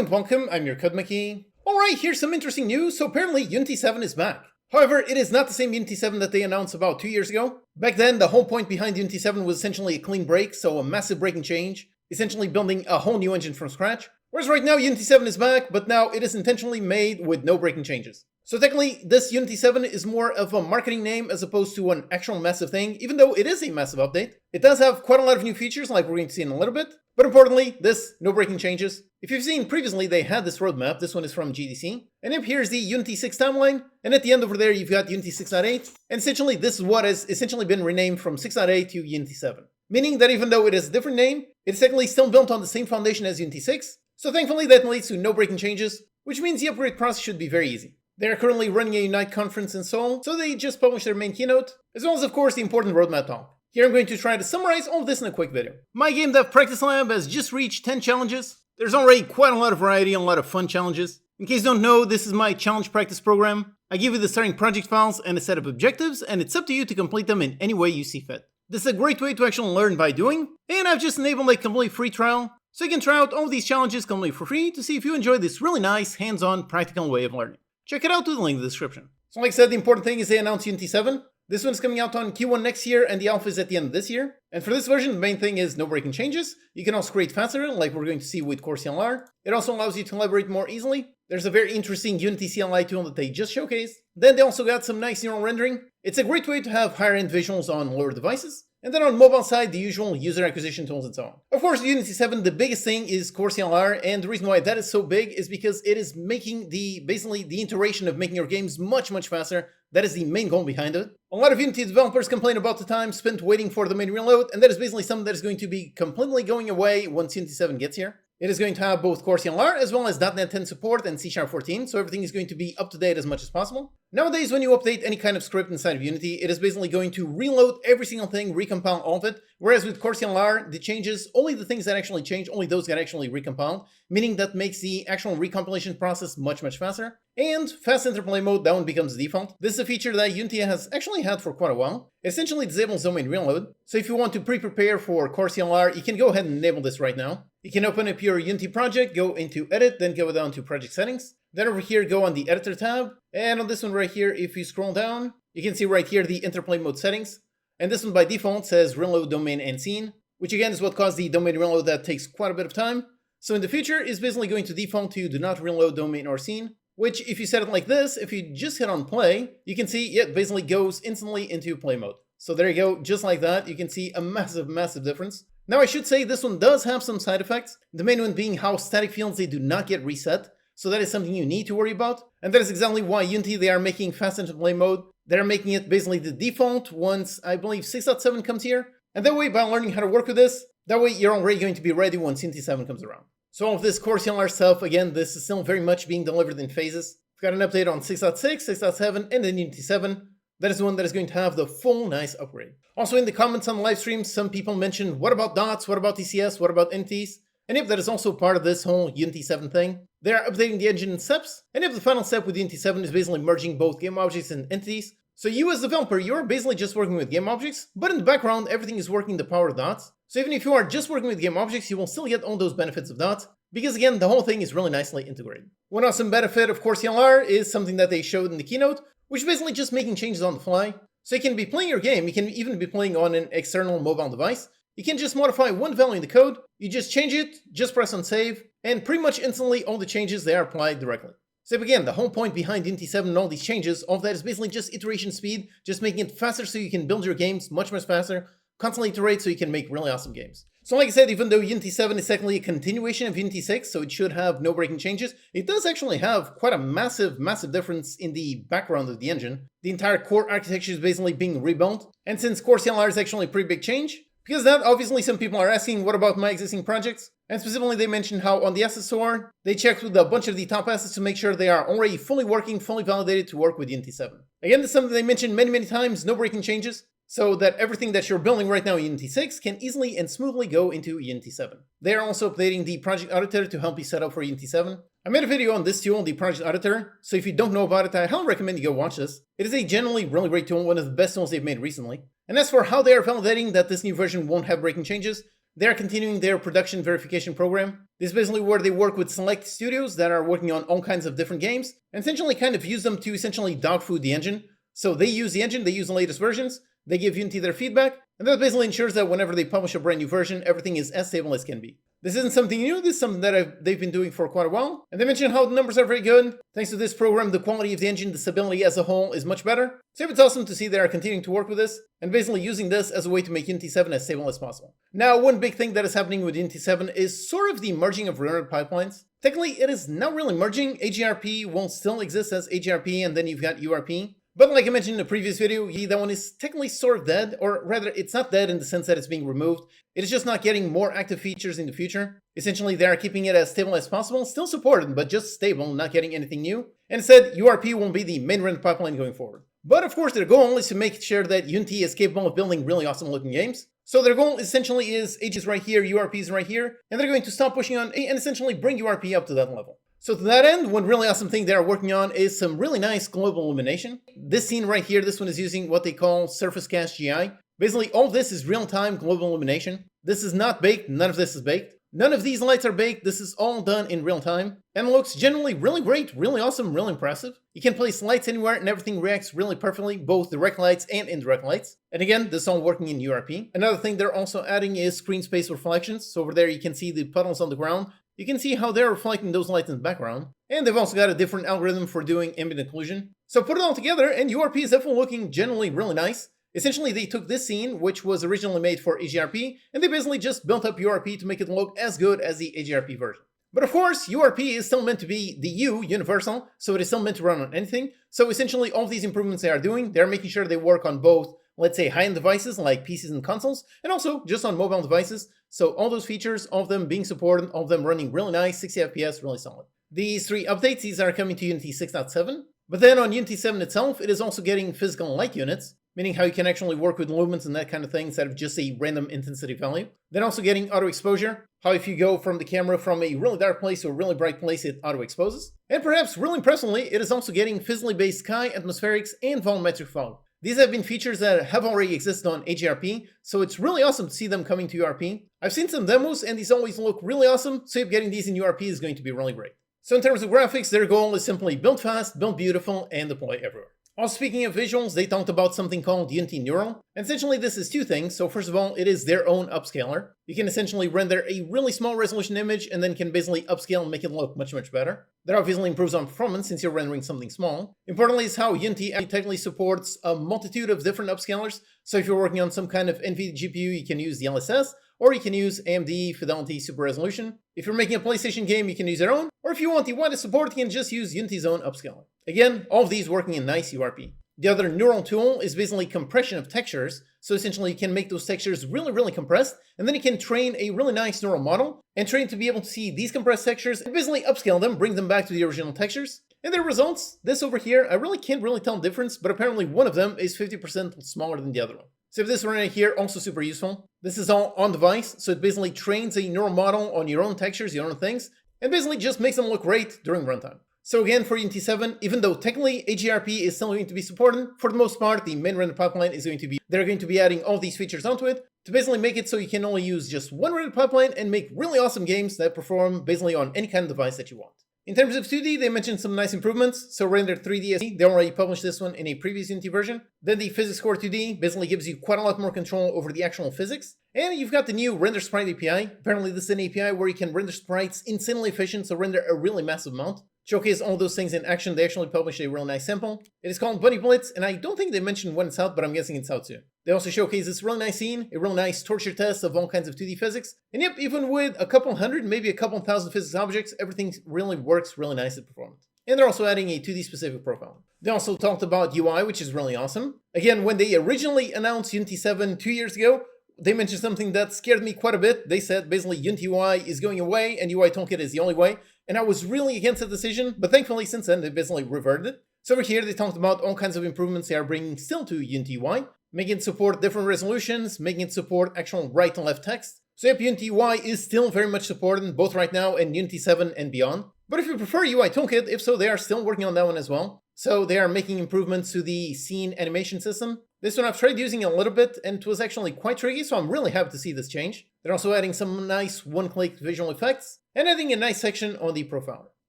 and welcome, I'm your CodeMonkey. Alright, here's some interesting news. So apparently Unity 7 is back. However, it is not the same Unity 7 that they announced about 2 years ago. Back then, the whole point behind Unity 7 was essentially a clean break, so a massive breaking change, essentially building a whole new engine from scratch. Whereas right now, Unity 7 is back, but now it is intentionally made with no breaking changes. So technically, this Unity 7 is more of a marketing name as opposed to an actual massive thing, even though it is a massive update. It does have quite a lot of new features, like we're going to see in a little bit. But importantly, this, no breaking changes. If you've seen previously, they had this roadmap. This one is from GDC. And up here is the Unity 6 timeline. And at the end over there, you've got Unity 6.8. And essentially, this is what has essentially been renamed from 6.8 to Unity 7. Meaning that even though it is a different name, it's technically still built on the same foundation as Unity 6. So thankfully, that leads to no breaking changes, which means the upgrade process should be very easy. They are currently running a Unite conference in Seoul, so they just published their main keynote, as well as, of course, the important roadmap talk. Here I'm going to try to summarize all of this in a quick video. My Game Dev Practice Lab has just reached 10 challenges. There's already quite a lot of variety and a lot of fun challenges. In case you don't know, this is my challenge practice program. I give you the starting project files and a set of objectives, and it's up to you to complete them in any way you see fit. This is a great way to actually learn by doing, and I've just enabled a complete free trial, so you can try out all of these challenges completely for free to see if you enjoy this really nice, hands-on, practical way of learning. Check it out through the link in the description. So like I said, the important thing is they announced Unity 7. This one's coming out on Q1 next year, and the alpha is at the end of this year. And for this version, the main thing is no breaking changes. You can also create faster, like we're going to see with CoreCLR. It also allows you to collaborate more easily. There's a very interesting Unity CLI tool that they just showcased. Then they also got some nice neural rendering. It's a great way to have higher-end visuals on lower devices. And then on mobile side, the usual user acquisition tools and so on. Of course, Unity 7, the biggest thing is CoreCLR, and the reason why that is so big is because it is making basically the iteration of making your games much faster. That is the main goal behind it. A lot of Unity developers complain about the time spent waiting for the main reload, and that is basically something that is going to be completely going away once Unity 7 gets here. It is going to have both CoreCLR as well as .NET 10 support and C#14, so everything is going to be up to date as much as possible. Nowadays, when you update any kind of script inside of Unity, it is basically going to reload every single thing, recompile all of it, whereas with CoreCLR, the changes, only the things that actually change, only those get actually recompiled, meaning that makes the actual recompilation process much faster. And fast interplay mode, that one becomes default. This is a feature that Unity has actually had for quite a while. It essentially disables domain reload, so if you want to pre-prepare for CoreCLR, you can go ahead and enable this right now. You can open up your Unity project, go into Edit, then go down to Project Settings. Then over here, go on the Editor tab. And on this one right here, if you scroll down, you can see right here the interplay mode settings. And this one by default says reload domain and scene, which again is what caused the domain reload that takes quite a bit of time. So in the future, is basically going to default to do not reload domain or scene, which if you set it like this, if you just hit on play, you can see it basically goes instantly into play mode. So there you go, just like that, you can see a massive difference. Now I should say this one does have some side effects, the main one being how static fields, they do not get reset. So that is something you need to worry about. And that is exactly why Unity, they are making fast interplay mode. They're making it basically the default once, I believe, 6.7 comes here. And that way, by learning how to work with this, that way you're already going to be ready once Unity 7 comes around. So all of this CoreCLR stuff, again, this is still very much being delivered in phases. We've got an update on 6.6, 6.7, and then Unity 7. That is the one that is going to have the full nice upgrade. Also in the comments on the live stream, some people mentioned, what about dots? What about TCS? What about entities? And if that is also part of this whole Unity 7 thing. They are updating the engine in steps, and if the final step with Unity 7 is basically merging both game objects and entities. So you as a developer, you're basically just working with game objects, but in the background, everything is working the power of dots. So even if you are just working with game objects, you will still get all those benefits of dots, because again, the whole thing is really nicely integrated. One awesome benefit of CoreCLR is something that they showed in the keynote, which is basically just making changes on the fly. So you can be playing your game, you can even be playing on an external mobile device. You can just modify one value in the code, you just change it, just press on save, and pretty much instantly all the changes, they are applied directly. So again, the whole point behind Unity 7 and all these changes, all of that is basically just iteration speed, just making it faster so you can build your games much faster, constantly iterate so you can make really awesome games. So like I said, even though Unity 7 is technically a continuation of Unity 6, so it should have no breaking changes, it does actually have quite a massive difference in the background of the engine. The entire core architecture is basically being rebuilt, and since CoreCLR is actually a pretty big change, because that, obviously some people are asking, what about my existing projects? And specifically they mentioned how on the asset store, they checked with a bunch of the top assets to make sure they are already fully working, fully validated to work with Unity 7. Again, this is something they mentioned many times, no breaking changes, so that everything that you're building right now in Unity 6 can easily and smoothly go into Unity 7. They are also updating the project editor to help you set up for Unity 7. I made a video on this tool, the project editor, so if you don't know about it, I highly recommend you go watch this. It is a generally really great tool, one of the best tools they've made recently. And as for how they are validating that this new version won't have breaking changes, they are continuing their production verification program. This is basically where they work with select studios that are working on all kinds of different games, and essentially kind of use them to essentially dog food the engine. So they use the engine, they use the latest versions, they give Unity their feedback, and that basically ensures that whenever they publish a brand new version, everything is as stable as can be. This isn't something new, this is something that they've been doing for quite a while, and they mentioned how the numbers are very good. Thanks to this program, the quality of the engine, the stability as a whole is much better. So it's awesome to see they are continuing to work with this, and basically using this as a way to make Unity 7 as stable as possible. Now, one big thing that is happening with Unity 7 is sort of the merging of rendered pipelines. Technically, it is not really merging. AGRP will still exist as AGRP, and then you've got URP. But like I mentioned in the previous video, that one is technically sort of dead, or rather, it's not dead in the sense that it's being removed. It is just not getting more active features in the future. Essentially, they are keeping it as stable as possible, still supported, but just stable, not getting anything new. And instead, URP won't be the main render pipeline going forward. But of course, their goal is to make sure that Unity is capable of building really awesome looking games. So their goal essentially is AG is right here, URP is right here, and they're going to stop pushing on A and essentially bring URP up to that level. So to that end, one really awesome thing they are working on is some really nice global illumination. This scene right here, this one is using what they call Surface Cast GI. Basically, all this is real-time global illumination. This is not baked, none of this is baked. None of these lights are baked, this is all done in real time. And looks generally really great, really awesome, really impressive. You can place lights anywhere and everything reacts really perfectly, both direct lights and indirect lights. And again, this is all working in URP. Another thing they're also adding is screen space reflections. So over there you can see the puddles on the ground. You can see how they're reflecting those lights in the background. And they've also got a different algorithm for doing ambient occlusion. So put it all together and URP is definitely looking generally really nice. Essentially, they took this scene, which was originally made for AGRP, and they basically just built up URP to make it look as good as the AGRP version. But of course, URP is still meant to be the universal, so it is still meant to run on anything. So essentially, all of these improvements they are doing, they're making sure they work on both, let's say, high-end devices like PCs and consoles, and also just on mobile devices. So all those features, all of them being supported, all of them running really nice, 60 FPS, really solid. These three updates, these are coming to Unity 6.7. But then on Unity 7 itself, it is also getting physical light units, meaning how you can actually work with lumens and that kind of thing instead of just a random intensity value. Then also getting auto exposure, how if you go from the camera from a really dark place to a really bright place, it auto exposes. And perhaps really impressively, it is also getting physically based sky, atmospherics, and volumetric fog. These have been features that have already existed on AGRP, so it's really awesome to see them coming to URP. I've seen some demos and these always look really awesome, so getting these in URP is going to be really great. So in terms of graphics, their goal is simply build fast, build beautiful, and deploy everywhere. Also speaking of visuals, they talked about something called Unity Neural. And essentially this is two things. So first of all, it is their own upscaler. You can essentially render a really small resolution image and then can basically upscale and make it look much, much better. That obviously improves on performance since you're rendering something small. Importantly is how Unity technically supports a multitude of different upscalers. So if you're working on some kind of NVIDIA GPU, you can use the LSS, or you can use AMD Fidelity Super Resolution. If you're making a PlayStation game, you can use your own, or if you want the widest support, you can just use Unity's own upscaler. Again, all of these working in nice URP. The other neural tool is basically compression of textures. So essentially you can make those textures really, really compressed, and then you can train a really nice neural model and train to be able to see these compressed textures and basically upscale them, bring them back to the original textures. And their results, this over here, I really can't really tell the difference, but apparently one of them is 50% smaller than the other one. So if this one right here, also super useful. This is all on device, so it basically trains a neural model on your own textures, your own things, and basically just makes them look great during runtime. So again, for Unity 7, even though technically AGRP is still going to be supported, for the most part, the main render pipeline is going to be, they're going to be adding all these features onto it to basically make it so you can only use just one render pipeline and make really awesome games that perform basically on any kind of device that you want. In terms of 2D, they mentioned some nice improvements. So Render 3D SD, they already published this one in a previous Unity version. Then the Physics Core 2D basically gives you quite a lot more control over the actual physics. And you've got the new Render Sprite API. Apparently this is an API where you can render sprites insanely efficient, so render a really massive amount. Showcase all those things in action. They actually published a real nice sample. It is called Bunny Blitz, and I don't think they mentioned when it's out, but I'm guessing it's out soon. They also showcase this really nice scene, a real nice torture test of all kinds of 2D physics. And yep, even with a couple hundred, maybe a couple thousand physics objects, everything really works really nice at performance. And they're also adding a 2D specific profile. They also talked about UI, which is really awesome. Again, when they originally announced Unity 7 2 years ago, they mentioned something that scared me quite a bit. They said basically Unity UI is going away and UI Toolkit is the only way. And I was really against that decision, but thankfully since then they basically reverted it. So over here they talked about all kinds of improvements they are bringing still to Unity UI, making it support different resolutions, making it support actual right and left text. So yep, Unity UI is still very much supported both right now and Unity 7 and beyond. But if you prefer UI Toolkit, if so, they are still working on that one as well. So they are making improvements to the scene animation system. This one I've tried using a little bit and it was actually quite tricky, so I'm really happy to see this change. They're also adding some nice one-click visual effects, and adding a nice section on the profiler.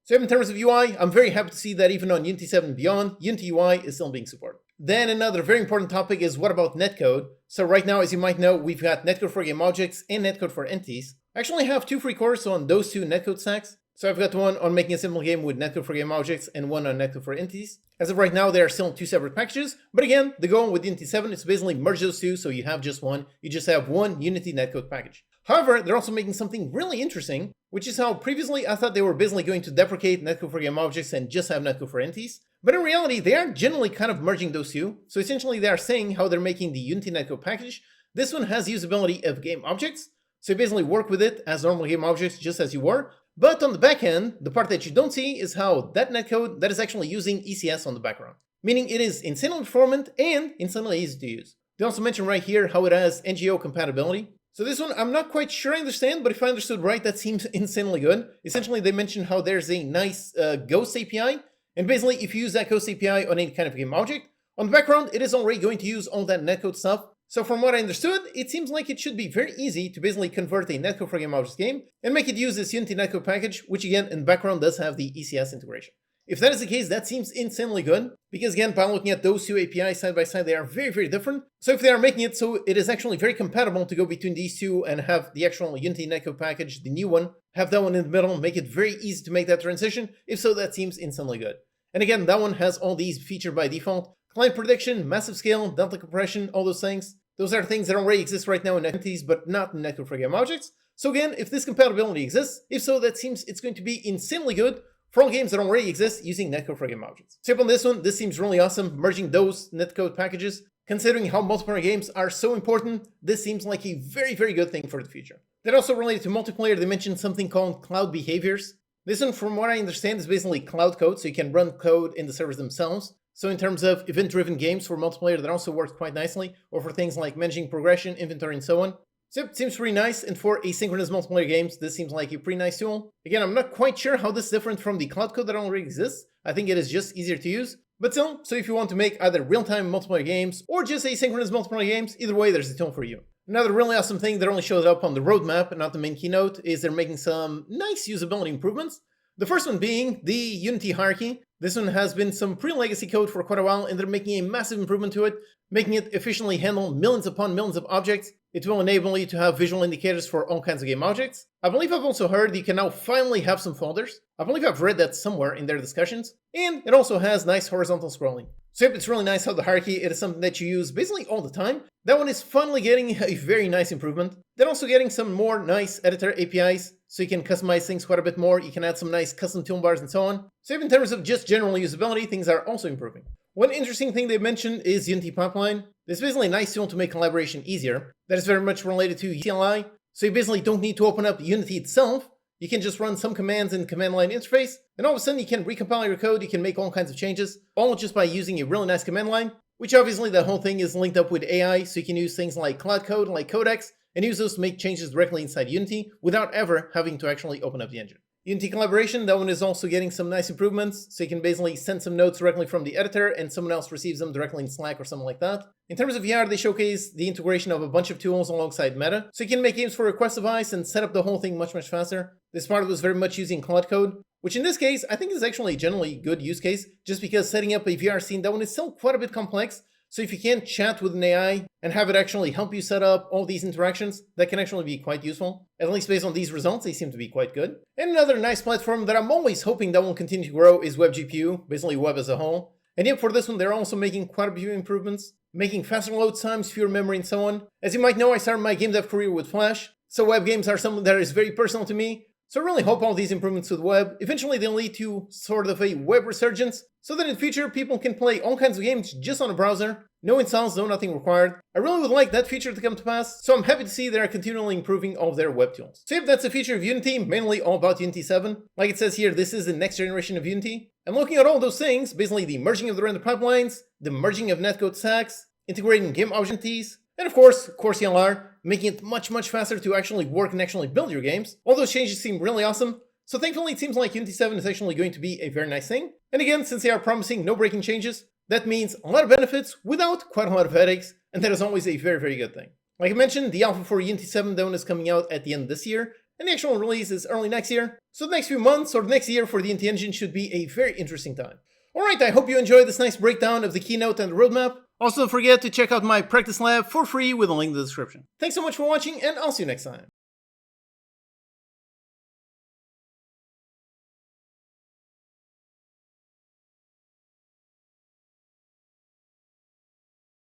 So in terms of UI, I'm very happy to see that even on Unity 7 and beyond, Unity UI is still being supported. Then another very important topic is what about Netcode? So right now, as you might know, we've got Netcode for game objects and Netcode for entities. I actually have 2 free courses on those 2 Netcode stacks. So I've got one on making a simple game with Netcode for game objects and one on Netcode for entities. As of right now, they are still 2 separate packages. But again, the goal with Unity 7 is to basically merge those 2 so you have just one. You just have one Unity Netcode package. However, they're also making something really interesting, which is how previously I thought they were basically going to deprecate Netcode for game objects and just have Netcode for entities. But in reality, they are generally kind of merging those 2. So essentially they are saying how they're making the Unity Netcode package. This one has usability of game objects. So you basically work with it as normal game objects just as you were. But on the back end, the part that you don't see is how that netcode that is actually using ECS on the background. Meaning it is insanely performant and insanely easy to use. They also mention right here how it has NGO compatibility. So this one, I'm not quite sure I understand, but if I understood right, that seems insanely good. Essentially, they mentioned how there's a nice Ghost API. And basically, if you use that Ghost API on any kind of game object, on the background, it is already going to use all that netcode stuff. So from what I understood, it seems like it should be very easy to basically convert a netcode for game objects game and make it use this Unity netcode package, which again, in the background does have the ECS integration. If that is the case, that seems insanely good, because again, by looking at those 2 APIs side by side, they are very, very different. So if they are making it so it is actually very compatible to go between these 2 and have the actual Unity netcode package, the new one, have that one in the middle, make it very easy to make that transition, if so, that seems insanely good. And again, that one has all these featured by default. Client prediction, massive scale, delta compression, all those things. Those are things that already exist right now in entities, but not in Netcode for game objects. So again, if this compatibility exists, if so, that seems it's going to be insanely good for all games that already exist using Netcode for game objects. So on this one, this seems really awesome, merging those netcode packages. Considering how multiplayer games are so important, this seems like a very, very good thing for the future. Then also related to multiplayer, they mentioned something called cloud behaviors. This one, from what I understand, is basically cloud code, so you can run code in the servers themselves. So in terms of event-driven games for multiplayer, that also works quite nicely, or for things like managing progression, inventory, and so on. So it seems pretty nice, and for asynchronous multiplayer games, this seems like a pretty nice tool. Again, I'm not quite sure how this is different from the cloud code that already exists. I think it is just easier to use. But still, so if you want to make either real-time multiplayer games, or just asynchronous multiplayer games, either way, there's a tool for you. Another really awesome thing that only shows up on the roadmap and not the main keynote is they're making some nice usability improvements. The first one being the Unity hierarchy. This one has been some pre-legacy code for quite a while, and they're making a massive improvement to it, making it efficiently handle millions upon millions of objects. It will enable you to have visual indicators for all kinds of game objects. I believe I've also heard you can now finally have some folders. I believe I've read that somewhere in their discussions. And it also has nice horizontal scrolling. So yep, it's really nice how the hierarchy, it is something that you use basically all the time. That one is finally getting a very nice improvement. Then also getting some more nice editor APIs, so you can customize things quite a bit more. You can add some nice custom toolbars and so on. So even in terms of just general usability, things are also improving. One interesting thing they mentioned is Unity Pipeline. This is basically a nice tool to make collaboration easier. That is very much related to CLI. So you basically don't need to open up Unity itself. You can just run some commands in the command line interface, and all of a sudden you can recompile your code, you can make all kinds of changes, all just by using a really nice command line, which obviously the whole thing is linked up with AI, so you can use things like Cloud Code, like Codex, and use those to make changes directly inside Unity without ever having to actually open up the engine. Unity Collaboration, that one is also getting some nice improvements, so you can basically send some notes directly from the editor and someone else receives them directly in Slack or something like that. In terms of VR, they showcase the integration of a bunch of tools alongside Meta, so you can make games for request device and set up the whole thing much faster. This part was very much using Cloud Code, which in this case, I think is actually a generally good use case, just because setting up a VR scene, that one is still quite a bit complex. So if you can chat with an AI and have it actually help you set up all these interactions, that can actually be quite useful. At least based on these results, they seem to be quite good. And another nice platform that I'm always hoping that will continue to grow is WebGPU, basically web as a whole. And yet for this one, they're also making quite a few improvements, making faster load times, fewer memory, and so on. As you might know, I started my game dev career with Flash, so web games are something that is very personal to me. So I really hope all these improvements to the web, eventually they'll lead to sort of a web resurgence, so that in the future people can play all kinds of games just on a browser, no installs, no nothing required. I really would like that feature to come to pass, so I'm happy to see they are continually improving all of their web tools. So yep, that's a feature of Unity, mainly all about Unity 7. Like it says here, this is the next generation of Unity. And looking at all those things, basically the merging of the render pipelines, the merging of netcode stacks, integrating game objects, and of course, CoreCLR, making it much faster to actually work and actually build your games. All those changes seem really awesome. So thankfully, it seems like Unity 7 is actually going to be a very nice thing. And again, since they are promising no breaking changes, that means a lot of benefits without quite a lot of headaches, and that is always a very good thing. Like I mentioned, the alpha for Unity 7 demo is coming out at the end of this year, and the actual release is early next year. So the next few months or the next year for the Unity engine should be a very interesting time. Alright, I hope you enjoyed this nice breakdown of the keynote and the roadmap. Also, don't forget to check out my practice lab for free with a link in the description. Thanks so much for watching, and I'll see you next time.